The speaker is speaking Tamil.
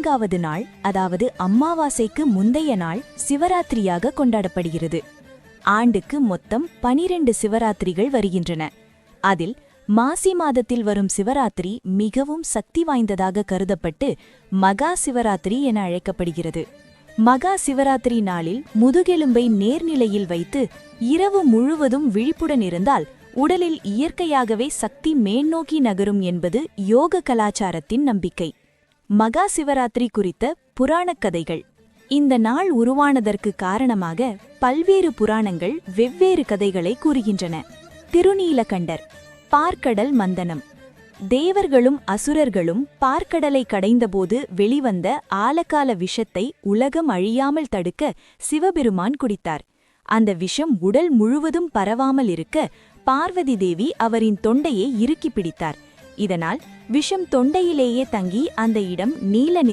4வது நாள், அதாவது அமாவாசைக்கு முந்தைய நாள் சிவராத்திரியாக கொண்டாடப்படுகிறது. ஆண்டுக்கு மொத்தம் 12 சிவராத்திரிகள் வருகின்றன. அதில் மாசி மாதத்தில் வரும் சிவராத்திரி மிகவும் சக்தி வாய்ந்ததாக கருதப்பட்டு மகா சிவராத்திரி என அழைக்கப்படுகிறது. மகா சிவராத்திரி நாளில் முதுகெலும்பை நேர்நிலையில் வைத்து இரவு முழுவதும் விழிப்புடன் இருந்தால் உடலில் இயற்கையாகவே சக்தி மேல்நோக்கி நகரும் என்பது யோக கலாச்சாரத்தின் நம்பிக்கை. மகா சிவராத்திரி குறித்த புராணக் கதைகள். இந்த நாள் உருவானதற்கு காரணமாக பல்வேறு புராணங்கள் வெவ்வேறு கதைகளை கூறுகின்றன. திருநீலகண்டர், பார்க்கடல் மந்தனம். தேவர்களும் அசுரர்களும் பார்க்கடலை கடைந்தபோது வெளிவந்த ஆலகால விஷத்தை உலகம் அழியாமல் தடுக்க சிவபெருமான் குடித்தார். அந்த விஷம் உடல் முழுவதும் பரவாமல் இருக்க பார்வதி தேவி அவரின் தொண்டையை இறுக்கி பிடித்தார். இதனால் விஷம் தொண்டையிலேயே தங்கி அந்த இடம் நீல